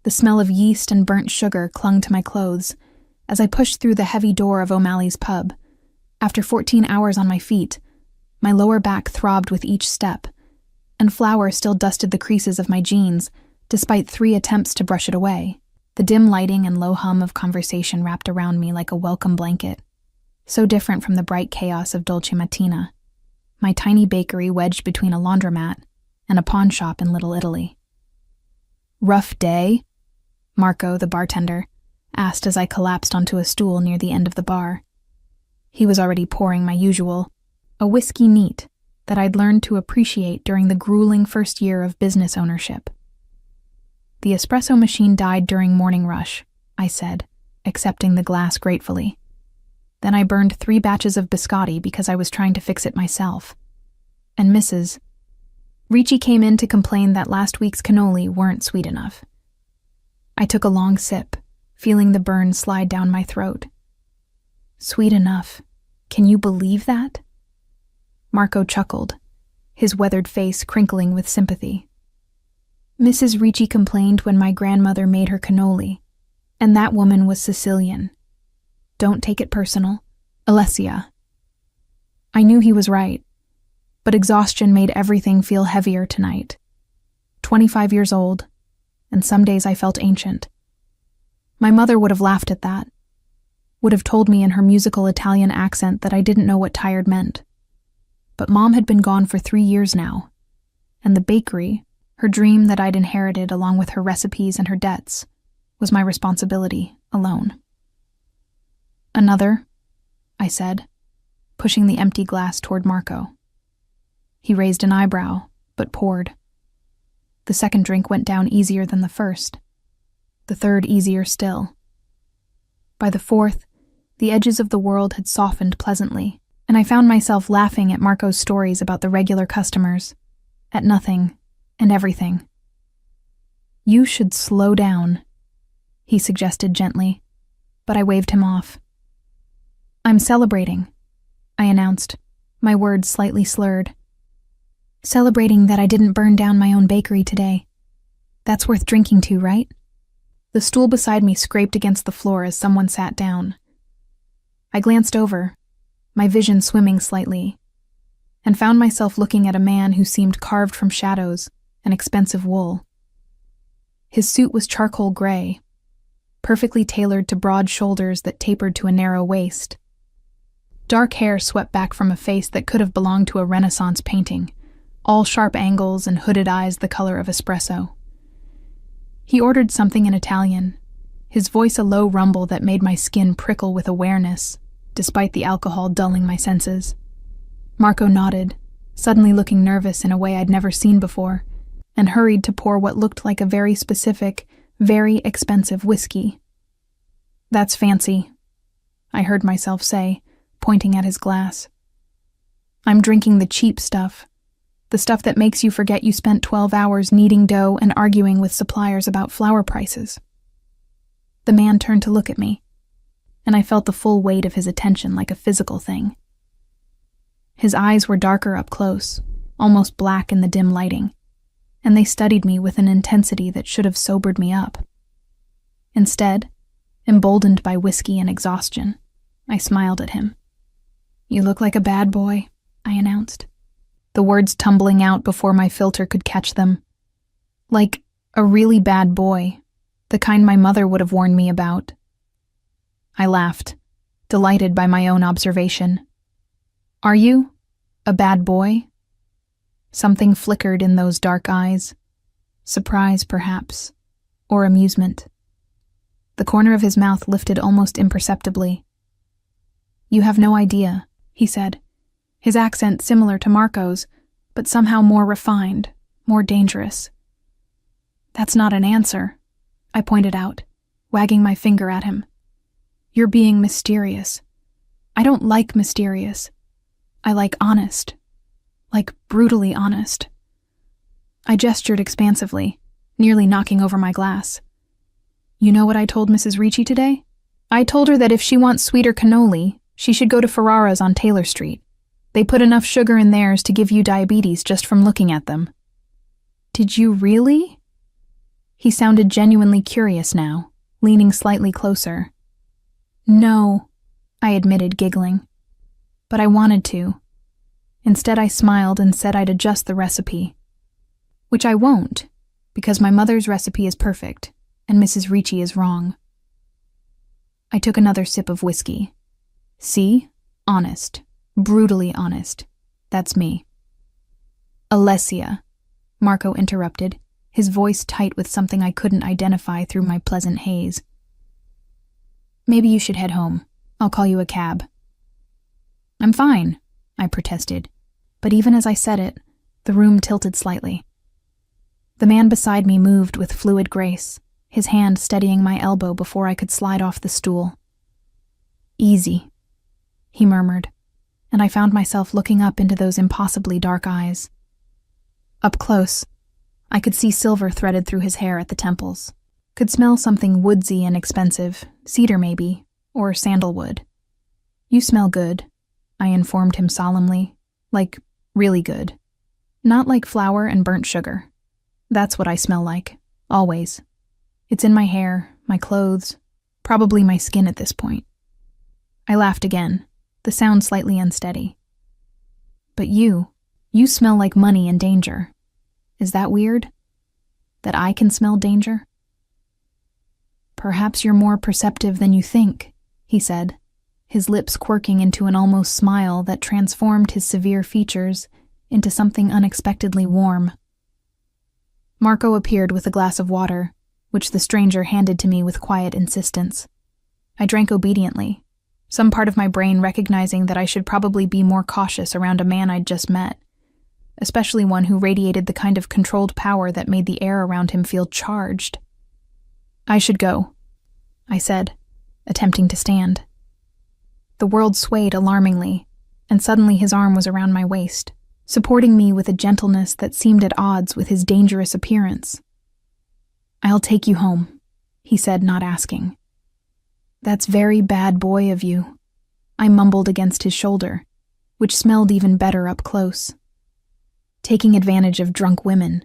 The smell of yeast and burnt sugar clung to my clothes as I pushed through the heavy door of O'Malley's pub. After 14 hours on my feet, my lower back throbbed with each step, and flour still dusted the creases of my jeans, despite 3 attempts to brush it away. The dim lighting and low hum of conversation wrapped around me like a welcome blanket, so different from the bright chaos of Dolce Mattina, my tiny bakery wedged between a laundromat and a pawn shop in Little Italy. "Rough day?" Marco, the bartender, asked as I collapsed onto a stool near the end of the bar. He was already pouring my usual, a whiskey neat that I'd learned to appreciate during the grueling first year of business ownership. "The espresso machine died during morning rush," I said, accepting the glass gratefully. Then I burned 3 batches of biscotti because I was trying to fix it myself. And Mrs. Ricci came in to complain that last week's cannoli weren't sweet enough. I took a long sip, feeling the burn slide down my throat. "Sweet enough. Can you believe that?" Marco chuckled, his weathered face crinkling with sympathy. "Mrs. Ricci complained when my grandmother made her cannoli, and that woman was Sicilian. Don't take it personal. Alessia." I knew he was right, but exhaustion made everything feel heavier tonight. 25 years old, and some days I felt ancient. My mother would have laughed at that, would have told me in her musical Italian accent that I didn't know what tired meant. But Mom had been gone for 3 years now, and the bakery, her dream that I'd inherited along with her recipes and her debts, was my responsibility alone. "Another?" I said, pushing the empty glass toward Marco. He raised an eyebrow, but poured. The second drink went down easier than the first, the third easier still. By the fourth, the edges of the world had softened pleasantly, and I found myself laughing at Marco's stories about the regular customers, at nothing and everything. "You should slow down," he suggested gently, but I waved him off. "I'm celebrating," I announced, my words slightly slurred. "Celebrating that I didn't burn down my own bakery today. That's worth drinking to, right?" The stool beside me scraped against the floor as someone sat down. I glanced over, my vision swimming slightly, and found myself looking at a man who seemed carved from shadows and expensive wool. His suit was charcoal gray, perfectly tailored to broad shoulders that tapered to a narrow waist. Dark hair swept back from a face that could have belonged to a Renaissance painting, all sharp angles and hooded eyes the color of espresso. He ordered something in Italian, his voice a low rumble that made my skin prickle with awareness, despite the alcohol dulling my senses. Marco nodded, suddenly looking nervous in a way I'd never seen before, and hurried to pour what looked like a very specific, very expensive whiskey. "That's fancy," I heard myself say, pointing at his glass. "I'm drinking the cheap stuff, the stuff that makes you forget you spent 12 hours kneading dough and arguing with suppliers about flour prices." The man turned to look at me, and I felt the full weight of his attention like a physical thing. His eyes were darker up close, almost black in the dim lighting, and they studied me with an intensity that should have sobered me up. Instead, emboldened by whiskey and exhaustion, I smiled at him. "You look like a bad boy," I announced, the words tumbling out before my filter could catch them. "Like a really bad boy, the kind my mother would have warned me about." I laughed, delighted by my own observation. "Are you? A bad boy?" Something flickered in those dark eyes. Surprise, perhaps, or amusement. The corner of his mouth lifted almost imperceptibly. "You have no idea," he said, his accent similar to Marco's, but somehow more refined, more dangerous. "That's not an answer," I pointed out, wagging my finger at him. "You're being mysterious. I don't like mysterious. I like honest. Like brutally honest." I gestured expansively, nearly knocking over my glass. "You know what I told Mrs. Ricci today? I told her that if she wants sweeter cannoli, she should go to Ferrara's on Taylor Street. They put enough sugar in theirs to give you diabetes just from looking at them." "Did you really?" He sounded genuinely curious now, leaning slightly closer. No, I admitted, giggling. But I wanted to. Instead, I smiled and said I'd adjust the recipe. Which I won't, because my mother's recipe is perfect, and Mrs. Ricci is wrong. I took another sip of whiskey. See? Honest. Brutally honest. That's me. Alessia, Marco interrupted, his voice tight with something I couldn't identify through my pleasant haze. Maybe you should head home. I'll call you a cab. I'm fine, I protested, but even as I said it, the room tilted slightly. The man beside me moved with fluid grace, his hand steadying my elbow before I could slide off the stool. Easy, he murmured, and I found myself looking up into those impossibly dark eyes. Up close, I could see silver threaded through his hair at the temples, could smell something woodsy and expensive, cedar maybe, or sandalwood. You smell good, I informed him solemnly, like really good. Not like flour and burnt sugar. That's what I smell like, always. It's in my hair, my clothes, probably my skin at this point. I laughed again, the sound slightly unsteady. But you smell like money and danger. Is that weird? That I can smell danger? Perhaps you're more perceptive than you think, he said, his lips quirking into an almost smile that transformed his severe features into something unexpectedly warm. Marco appeared with a glass of water, which the stranger handed to me with quiet insistence. I drank obediently, some part of my brain recognizing that I should probably be more cautious around a man I'd just met, especially one who radiated the kind of controlled power that made the air around him feel charged. I should go, I said, attempting to stand. The world swayed alarmingly, and suddenly his arm was around my waist, supporting me with a gentleness that seemed at odds with his dangerous appearance. I'll take you home, he said, not asking. That's very bad boy of you, I mumbled against his shoulder, which smelled even better up close. Taking advantage of drunk women.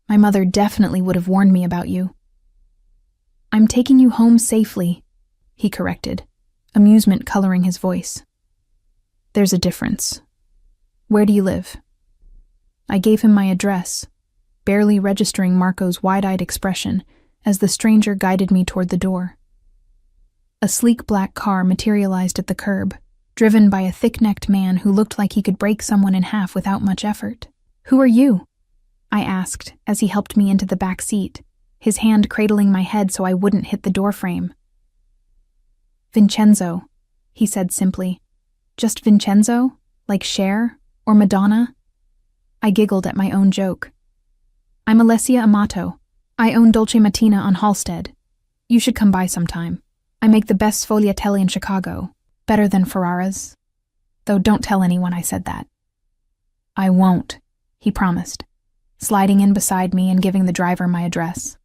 My mother definitely would have warned me about you. I'm taking you home safely, he corrected, amusement coloring his voice. There's a difference. Where do you live? I gave him my address, barely registering Marco's wide-eyed expression as the stranger guided me toward the door. A sleek black car materialized at the curb, driven by a thick-necked man who looked like he could break someone in half without much effort. Who are you? I asked as he helped me into the back seat, his hand cradling my head so I wouldn't hit the doorframe. Vincenzo, he said simply. Just Vincenzo? Like Cher? Or Madonna? I giggled at my own joke. I'm Alessia Amato. I own Dolce Mattina on Halsted. You should come by sometime. I make the best sfogliatelli in Chicago. Better than Ferrara's. Though don't tell anyone I said that. I won't, he promised, sliding in beside me and giving the driver my address.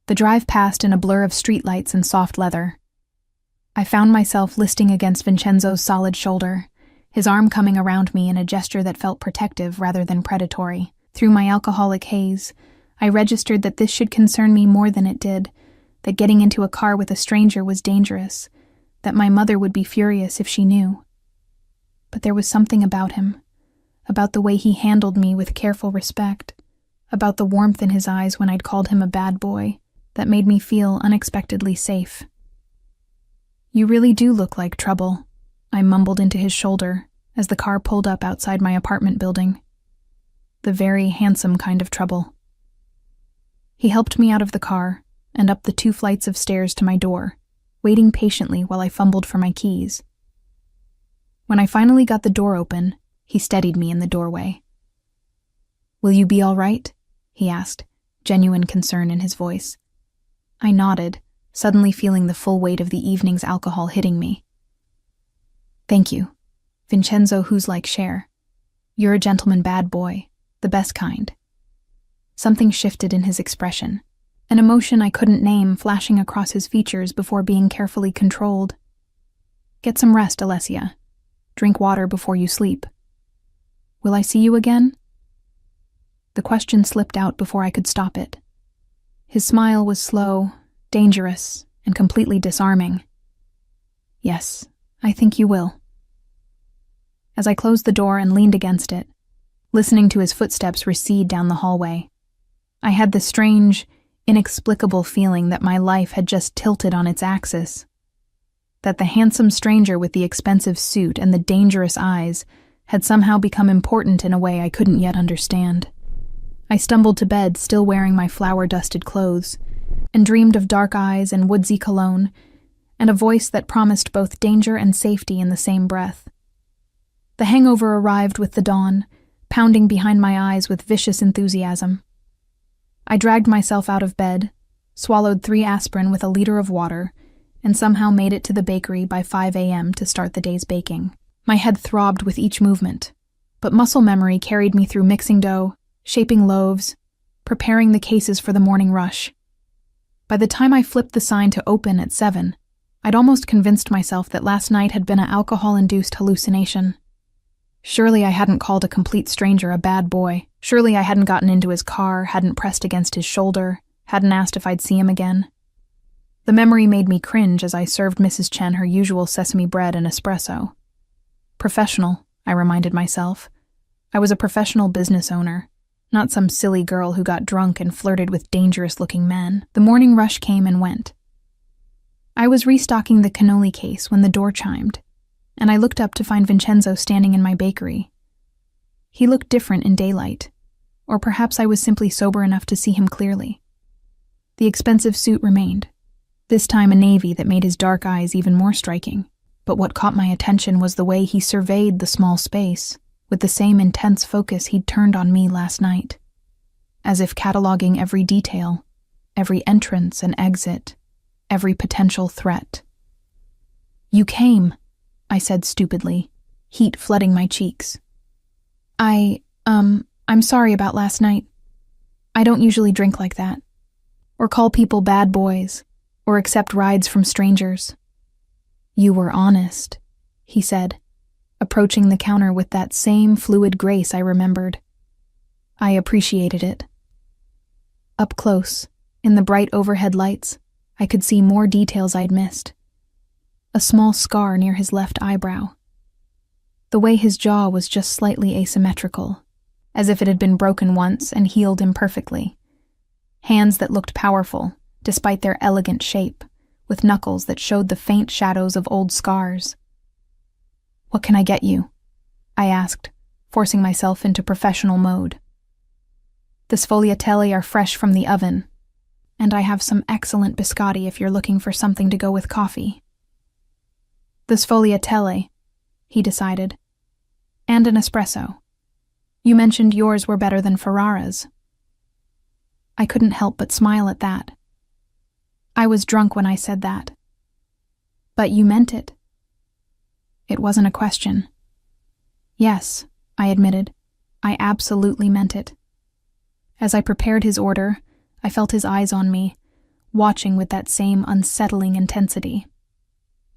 The drive passed in a blur of streetlights and soft leather. I found myself listing against Vincenzo's solid shoulder, his arm coming around me in a gesture that felt protective rather than predatory. Through my alcoholic haze, I registered that this should concern me more than it did, that getting into a car with a stranger was dangerous, that my mother would be furious if she knew. But there was something about him, about the way he handled me with careful respect, about the warmth in his eyes when I'd called him a bad boy, that made me feel unexpectedly safe. You really do look like trouble, I mumbled into his shoulder as the car pulled up outside my apartment building. The very handsome kind of trouble. He helped me out of the car and up the 2 flights of stairs to my door, waiting patiently while I fumbled for my keys. When I finally got the door open, he steadied me in the doorway. Will you be all right? He asked, genuine concern in his voice. I nodded, suddenly feeling the full weight of the evening's alcohol hitting me. Thank you. Vincenzo who's like Cher. You're a gentleman bad boy, the best kind. Something shifted in his expression, an emotion I couldn't name flashing across his features before being carefully controlled. Get some rest, Alessia. Drink water before you sleep. Will I see you again? The question slipped out before I could stop it. His smile was slow, dangerous, and completely disarming. "Yes, I think you will." As I closed the door and leaned against it, listening to his footsteps recede down the hallway, I had the strange, inexplicable feeling that my life had just tilted on its axis, that the handsome stranger with the expensive suit and the dangerous eyes had somehow become important in a way I couldn't yet understand. I stumbled to bed, still wearing my flour-dusted clothes, and dreamed of dark eyes and woodsy cologne, and a voice that promised both danger and safety in the same breath. The hangover arrived with the dawn, pounding behind my eyes with vicious enthusiasm. I dragged myself out of bed, swallowed 3 aspirin with a liter of water, and somehow made it to the bakery by 5 a.m. to start the day's baking. My head throbbed with each movement, but muscle memory carried me through mixing dough, shaping loaves, preparing the cases for the morning rush. By the time I flipped the sign to open at 7, I'd almost convinced myself that last night had been an alcohol-induced hallucination. Surely I hadn't called a complete stranger a bad boy. Surely I hadn't gotten into his car, hadn't pressed against his shoulder, hadn't asked if I'd see him again. The memory made me cringe as I served Mrs. Chen her usual sesame bread and espresso. Professional, I reminded myself. I was a professional business owner, not some silly girl who got drunk and flirted with dangerous-looking men. The morning rush came and went. I was restocking the cannoli case when the door chimed, and I looked up to find Vincenzo standing in my bakery. He looked different in daylight, or perhaps I was simply sober enough to see him clearly. The expensive suit remained, this time a navy that made his dark eyes even more striking, but what caught my attention was the way he surveyed the small space, with the same intense focus he'd turned on me last night, as if cataloging every detail, every entrance and exit, every potential threat. "You came," I said stupidly, heat flooding my cheeks. I'm sorry about last night. I don't usually drink like that, or call people bad boys, or accept rides from strangers." "You were honest," he said, approaching the counter with that same fluid grace I remembered. I appreciated it. Up close, in the bright overhead lights, I could see more details I'd missed. A small scar near his left eyebrow. The way his jaw was just slightly asymmetrical, as if it had been broken once and healed imperfectly. Hands that looked powerful, despite their elegant shape, with knuckles that showed the faint shadows of old scars. "What can I get you?" I asked, forcing myself into professional mode. "The sfogliatelle are fresh from the oven, and I have some excellent biscotti if you're looking for something to go with coffee." "The sfogliatelle," he decided, "and an espresso. You mentioned yours were better than Ferrara's." I couldn't help but smile at that. I was drunk when I said that. "But you meant it." It wasn't a question. "Yes," I admitted. "I absolutely meant it." As I prepared his order, I felt his eyes on me, watching with that same unsettling intensity.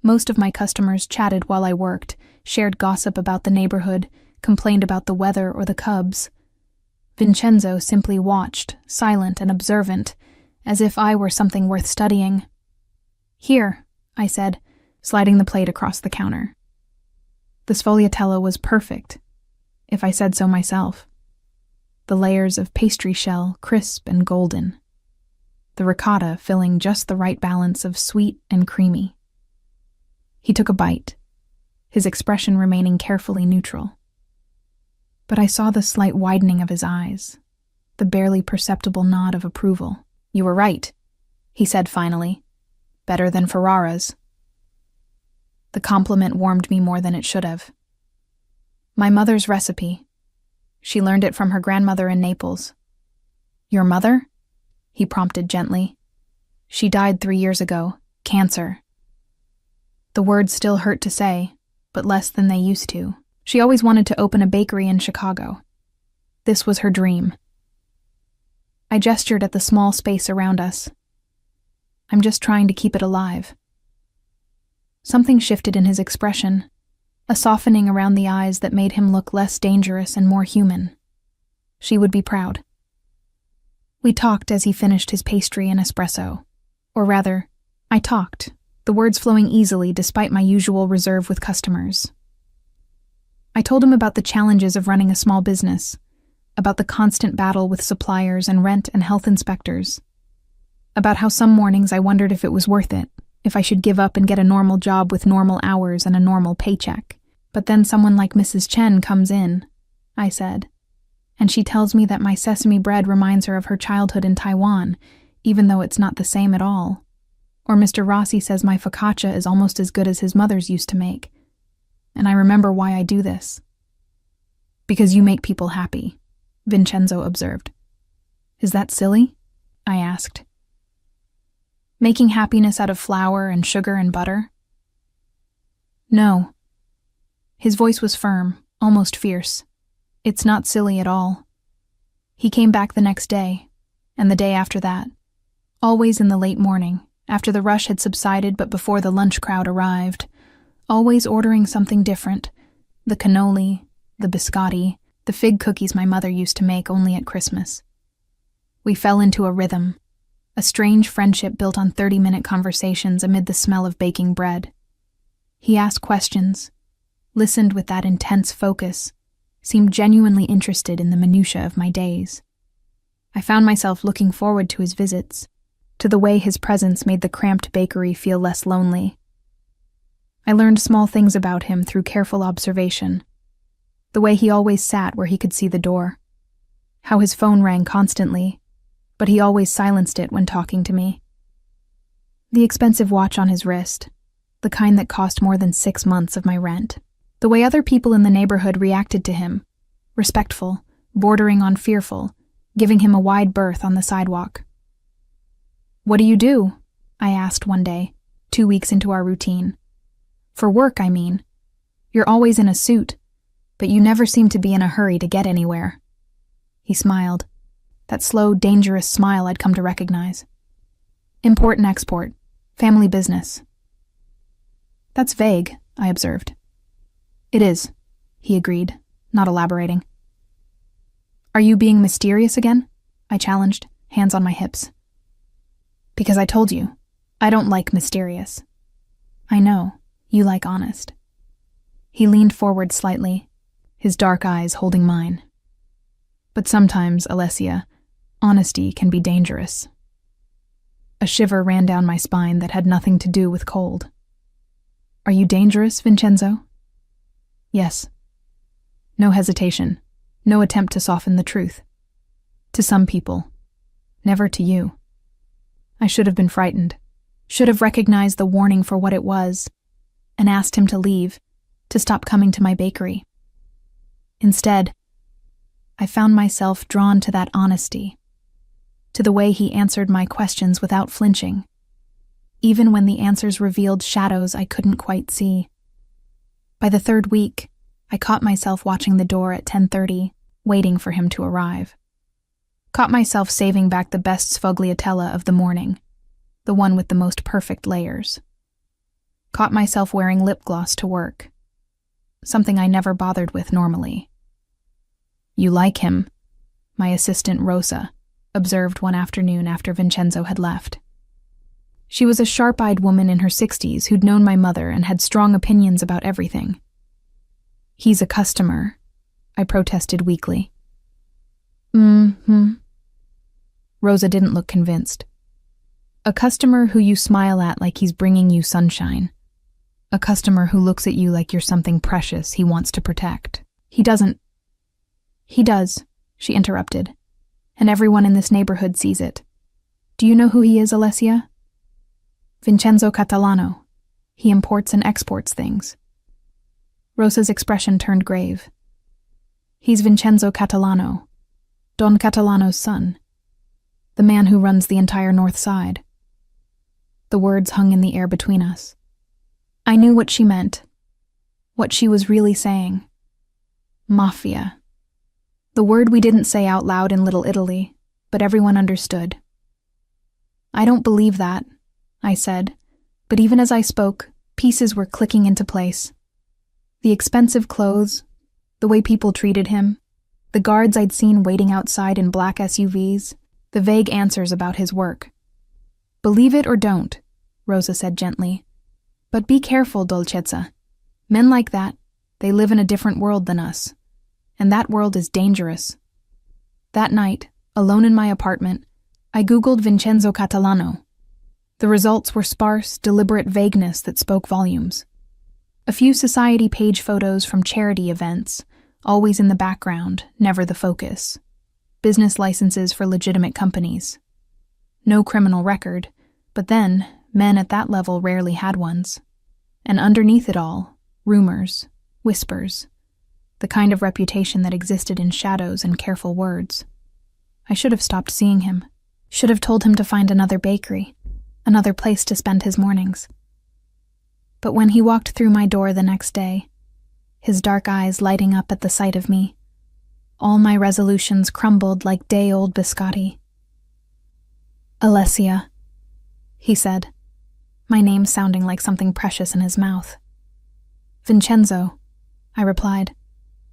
Most of my customers chatted while I worked, shared gossip about the neighborhood, complained about the weather or the cubs. Vincenzo simply watched, silent and observant, as if I were something worth studying. "Here," I said, sliding the plate across the counter. The sfogliatelle was perfect, if I said so myself. The layers of pastry shell crisp and golden. The ricotta filling just the right balance of sweet and creamy. He took a bite, his expression remaining carefully neutral. But I saw the slight widening of his eyes, the barely perceptible nod of approval. "You were right," he said finally. "Better than Ferrara's." The compliment warmed me more than it should have. "My mother's recipe. She learned it from her grandmother in Naples." "Your mother?" he prompted gently. "She died 3 years ago. Cancer." The words still hurt to say, but less than they used to. She always wanted to open a bakery in Chicago. This was her dream. I gestured at the small space around us. "I'm just trying to keep it alive." Something shifted in his expression, a softening around the eyes that made him look less dangerous and more human. She would be proud. We talked as he finished his pastry and espresso. Or rather, I talked, the words flowing easily despite my usual reserve with customers. I told him about the challenges of running a small business, about the constant battle with suppliers and rent and health inspectors, about how some mornings I wondered if it was worth it, if I should give up and get a normal job with normal hours and a normal paycheck. But then someone like Mrs. Chen comes in, I said, and she tells me that my sesame bread reminds her of her childhood in Taiwan, even though it's not the same at all. Or Mr. Rossi says my focaccia is almost as good as his mother's used to make. And I remember why I do this. Because you make people happy, Vincenzo observed. Is that silly? I asked. Making happiness out of flour and sugar and butter? No. His voice was firm, almost fierce. It's not silly at all. He came back the next day, and the day after that, always in the late morning, after the rush had subsided but before the lunch crowd arrived, always ordering something different, the cannoli, the biscotti, the fig cookies my mother used to make only at Christmas. We fell into a rhythm, a strange friendship built on 30-minute conversations amid the smell of baking bread. He asked questions, listened with that intense focus, seemed genuinely interested in the minutiae of my days. I found myself looking forward to his visits, to the way his presence made the cramped bakery feel less lonely. I learned small things about him through careful observation. The way he always sat where he could see the door. How his phone rang constantly, but he always silenced it when talking to me. The expensive watch on his wrist, the kind that cost more than 6 months of my rent. The way other people in the neighborhood reacted to him, respectful, bordering on fearful, giving him a wide berth on the sidewalk. "What do you do?" I asked one day, 2 weeks into our routine. "For work, I mean. You're always in a suit, but you never seem to be in a hurry to get anywhere." He smiled, that slow, dangerous smile I'd come to recognize. "Import and export, family business." "That's vague," I observed. "It is," he agreed, not elaborating. "Are you being mysterious again?" I challenged, hands on my hips. "Because I told you, I don't like mysterious. I know, you like honest." He leaned forward slightly, his dark eyes holding mine. "But sometimes, Alessia, honesty can be dangerous." A shiver ran down my spine that had nothing to do with cold. "Are you dangerous, Vincenzo?" "Yes." No hesitation, no attempt to soften the truth. "To some people, never to you." I should have been frightened, should have recognized the warning for what it was, and asked him to leave, to stop coming to my bakery. Instead, I found myself drawn to that honesty, to the way he answered my questions without flinching, even when the answers revealed shadows I couldn't quite see. By the 3rd week, I caught myself watching the door at 10:30, waiting for him to arrive. Caught myself saving back the best sfogliatella of the morning, the one with the most perfect layers. Caught myself wearing lip gloss to work, something I never bothered with normally. "You like him," my assistant Rosa observed one afternoon after Vincenzo had left. She was a sharp-eyed woman in her 60s who'd known my mother and had strong opinions about everything. "He's a customer," I protested weakly. Rosa didn't look convinced. "A customer who you smile at like he's bringing you sunshine. A customer who looks at you like you're something precious he wants to protect. He doesn't." "He does," she interrupted, "and everyone in this neighborhood sees it. Do you know who he is, Alessia?" "Vincenzo Catalano. He imports and exports things." Rosa's expression turned grave. "He's Vincenzo Catalano, Don Catalano's son. The man who runs the entire North Side." The words hung in the air between us. I knew what she meant, what she was really saying. Mafia. The word we didn't say out loud in Little Italy, but everyone understood. "I don't believe that," I said, but even as I spoke, pieces were clicking into place. The expensive clothes, the way people treated him, the guards I'd seen waiting outside in black SUVs, the vague answers about his work. "Believe it or don't," Rosa said gently. "But be careful, Dolcezza. Men like that, they live in a different world than us. And that world is dangerous." That night, alone in my apartment, I Googled Vincenzo Catalano. The results were sparse, deliberate vagueness that spoke volumes. A few society page photos from charity events, always in the background, never the focus. Business licenses for legitimate companies. No criminal record, but then, men at that level rarely had ones. And underneath it all, rumors, whispers, the kind of reputation that existed in shadows and careful words. I should have stopped seeing him. Should have told him to find another bakery, another place to spend his mornings. But when he walked through my door the next day, his dark eyes lighting up at the sight of me, all my resolutions crumbled like day-old biscotti. "Alessia," he said, my name sounding like something precious in his mouth. "Vincenzo," I replied,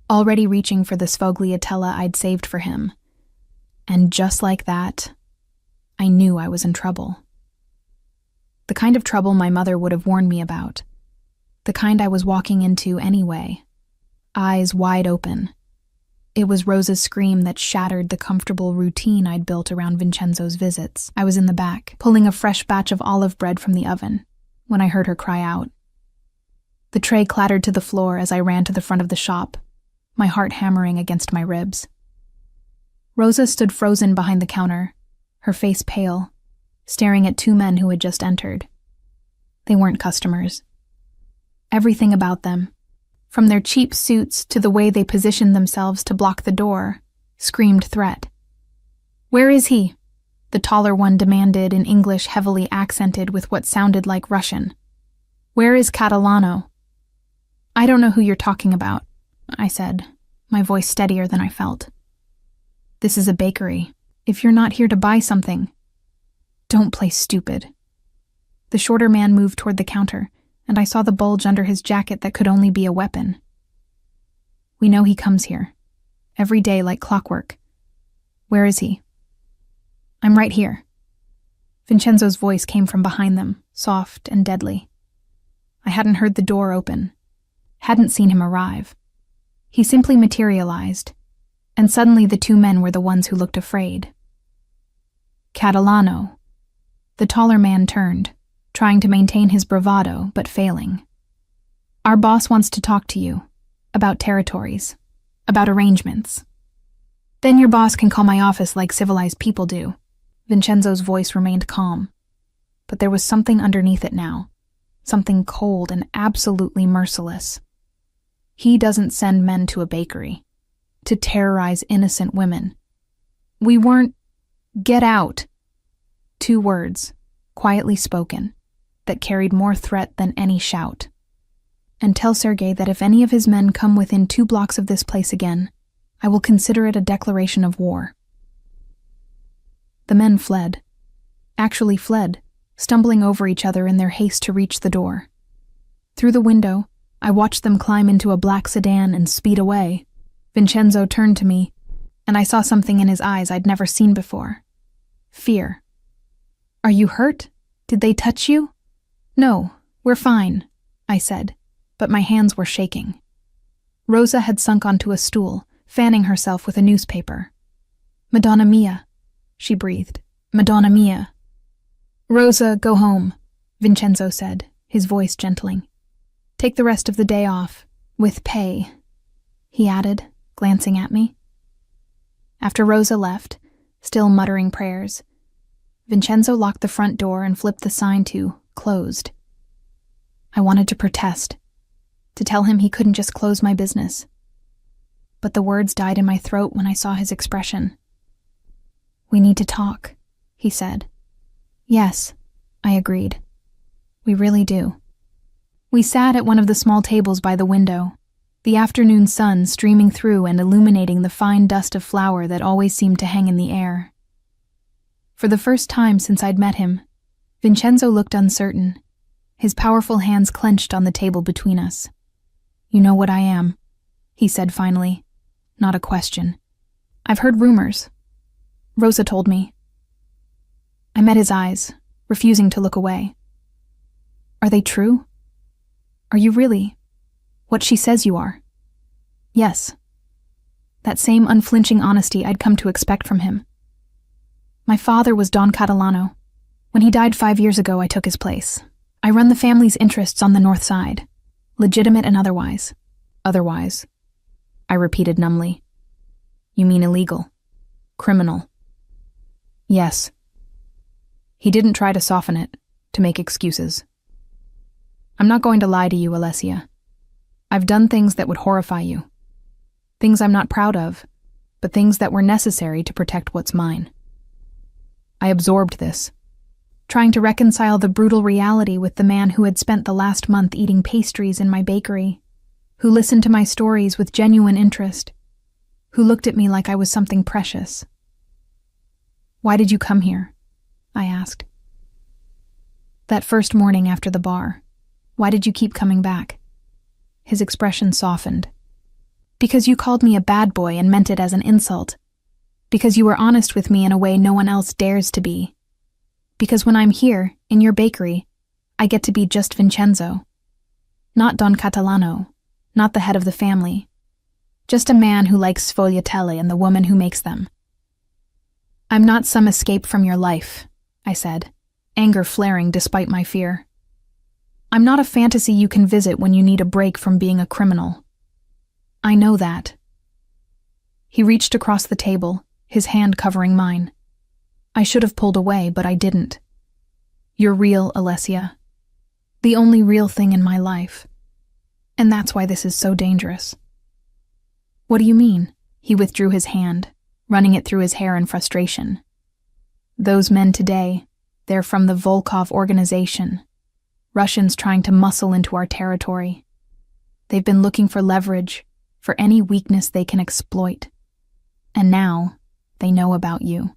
already reaching for the sfogliatella I'd saved for him. And just like that, I knew I was in trouble. The kind of trouble my mother would have warned me about. The kind I was walking into anyway, eyes wide open. It was Rosa's scream that shattered the comfortable routine I'd built around Vincenzo's visits. I was in the back, pulling a fresh batch of olive bread from the oven, when I heard her cry out. The tray clattered to the floor as I ran to the front of the shop, my heart hammering against my ribs. Rosa stood frozen behind the counter, her face pale, staring at two men who had just entered. They weren't customers. Everything about them, from their cheap suits to the way they positioned themselves to block the door, screamed threat. "Where is he?" the taller one demanded in English heavily accented with what sounded like Russian. "Where is Catalano?" "I don't know who you're talking about," I said, my voice steadier than I felt. "This is a bakery. If you're not here to buy something, don't play stupid." The shorter man moved toward the counter, and I saw the bulge under his jacket that could only be a weapon. "We know he comes here. Every day like clockwork. Where is he?" "I'm right here." Vincenzo's voice came from behind them, soft and deadly. I hadn't heard the door open, hadn't seen him arrive. He simply materialized, and suddenly the two men were the ones who looked afraid. "Catalano." The taller man turned, trying to maintain his bravado, but failing. "Our boss wants to talk to you. About territories. About arrangements." "Then your boss can call my office like civilized people do." Vincenzo's voice remained calm, but there was something underneath it now. Something cold and absolutely merciless. "He doesn't send men to a bakery. To terrorize innocent women. We weren't... Get out." 2 words, quietly spoken, that carried more threat than any shout. "And tell Sergei that if any of his men come within 2 blocks of this place again, I will consider it a declaration of war." The men fled. Actually fled, stumbling over each other in their haste to reach the door. Through the window, I watched them climb into a black sedan and speed away. Vincenzo turned to me, and I saw something in his eyes I'd never seen before. Fear. "Are you hurt? Did they touch you?" "No, we're fine," I said, but my hands were shaking. Rosa had sunk onto a stool, fanning herself with a newspaper. "Madonna mia," she breathed. "Madonna mia." "Rosa, go home," Vincenzo said, his voice gentling. "Take the rest of the day off, with pay," he added, glancing at me. After Rosa left, still muttering prayers, Vincenzo locked the front door and flipped the sign to "closed." I wanted to protest, to tell him he couldn't just close my business. But the words died in my throat when I saw his expression. "We need to talk," he said. "Yes," I agreed. "We really do." We sat at one of the small tables by the window, the afternoon sun streaming through and illuminating the fine dust of flour that always seemed to hang in the air. For the first time since I'd met him, Vincenzo looked uncertain, his powerful hands clenched on the table between us. "You know what I am," he said finally, not a question. "I've heard rumors. Rosa told me. I met his eyes, refusing to look away. Are they true? Are you really what she says you are? Yes. That same unflinching honesty I'd come to expect from him. My father was Don Catalano. When he died 5 years ago, I took his place. I run the family's interests on the north side, legitimate and otherwise. Otherwise, I repeated numbly. You mean illegal? Criminal? Yes. He didn't try to soften it, to make excuses. I'm not going to lie to you, Alessia. I've done things that would horrify you. Things I'm not proud of, but things that were necessary to protect what's mine. I absorbed this, trying to reconcile the brutal reality with the man who had spent the last month eating pastries in my bakery, who listened to my stories with genuine interest, who looked at me like I was something precious. Why did you come here? I asked. That first morning after the bar, why did you keep coming back? His expression softened. Because you called me a bad boy and meant it as an insult. Because you were honest with me in a way no one else dares to be. Because when I'm here, in your bakery, I get to be just Vincenzo. Not Don Catalano, not the head of the family. Just a man who likes sfogliatelle and the woman who makes them. I'm not some escape from your life, I said, anger flaring despite my fear. I'm not a fantasy you can visit when you need a break from being a criminal. I know that. He reached across the table, his hand covering mine. I should have pulled away, but I didn't. You're real, Alessia. The only real thing in my life. And that's why this is so dangerous. What do you mean? He withdrew his hand, running it through his hair in frustration. Those men today, they're from the Volkov organization. Russians trying to muscle into our territory. They've been looking for leverage, for any weakness they can exploit. And now, they know about you.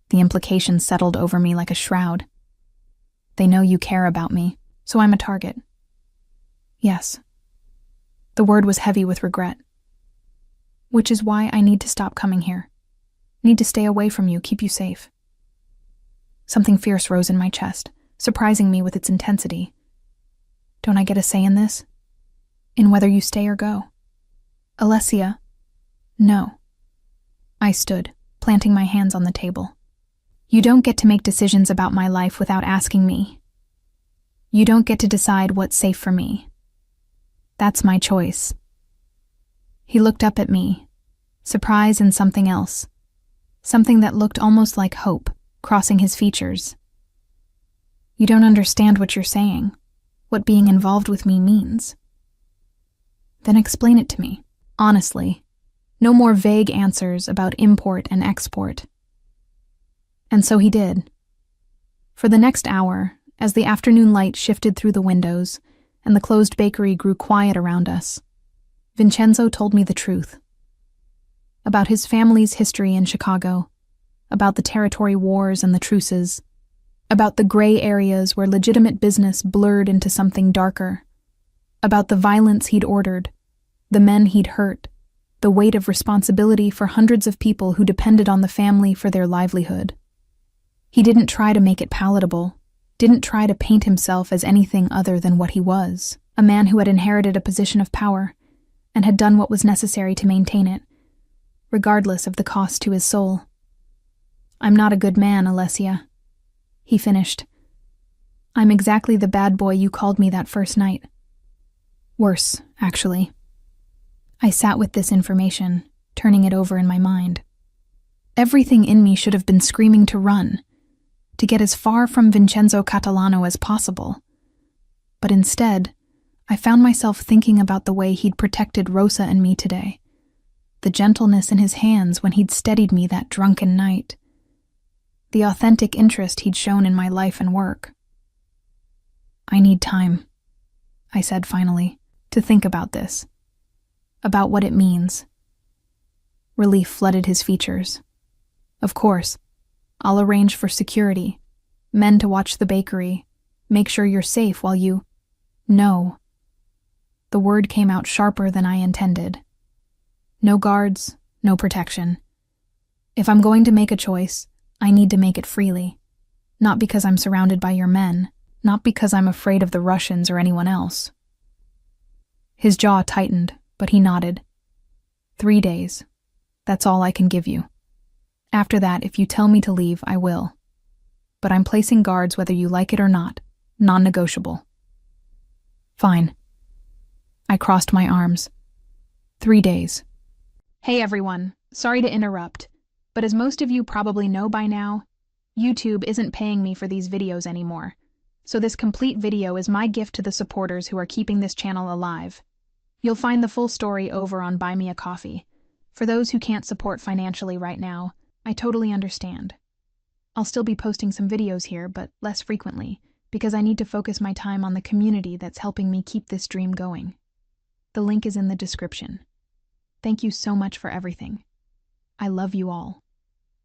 The implications settled over me like a shroud. They know you care about me, so I'm a target. Yes. The word was heavy with regret. Which is why I need to stop coming here. Need to stay away from you, keep you safe. Something fierce rose in my chest, surprising me with its intensity. Don't I get a say in this? In whether you stay or go? Alessia? No. I stood, planting my hands on the table. You don't get to make decisions about my life without asking me. You don't get to decide what's safe for me. That's my choice. He looked up at me, surprise and something else, something that looked almost like hope, crossing his features. You don't understand what you're saying, what being involved with me means. Then explain it to me, honestly. No more vague answers about import and export. And so he did. For the next hour, as the afternoon light shifted through the windows and the closed bakery grew quiet around us, Vincenzo told me the truth. About his family's history in Chicago, about the territory wars and the truces, about the gray areas where legitimate business blurred into something darker, about the violence he'd ordered, the men he'd hurt, the weight of responsibility for hundreds of people who depended on the family for their livelihood. He didn't try to make it palatable, didn't try to paint himself as anything other than what he was, a man who had inherited a position of power and had done what was necessary to maintain it, regardless of the cost to his soul. I'm not a good man, Alessia, he finished. I'm exactly the bad boy you called me that first night. Worse, actually. I sat with this information, turning it over in my mind. Everything in me should have been screaming to run, to get as far from Vincenzo Catalano as possible. But instead, I found myself thinking about the way he'd protected Rosa and me today, the gentleness in his hands when he'd steadied me that drunken night, the authentic interest he'd shown in my life and work. I need time, I said finally, to think about this. About what it means. Relief flooded his features. Of course, I'll arrange for security, men to watch the bakery, make sure you're safe while you... No. The word came out sharper than I intended. No guards, no protection. If I'm going to make a choice, I need to make it freely. Not because I'm surrounded by your men, not because I'm afraid of the Russians or anyone else." His jaw tightened, but he nodded. 3 days. That's all I can give you. After that, if you tell me to leave, I will. But I'm placing guards whether you like it or not, non-negotiable." "Fine." I crossed my arms. 3 days. Hey everyone, sorry to interrupt, but as most of you probably know by now, YouTube isn't paying me for these videos anymore. So this complete video is my gift to the supporters who are keeping this channel alive. You'll find the full story over on Buy Me a Coffee. For those who can't support financially right now, I totally understand. I'll still be posting some videos here, but less frequently, because I need to focus my time on the community that's helping me keep this dream going. The link is in the description. Thank you so much for everything. I love you all.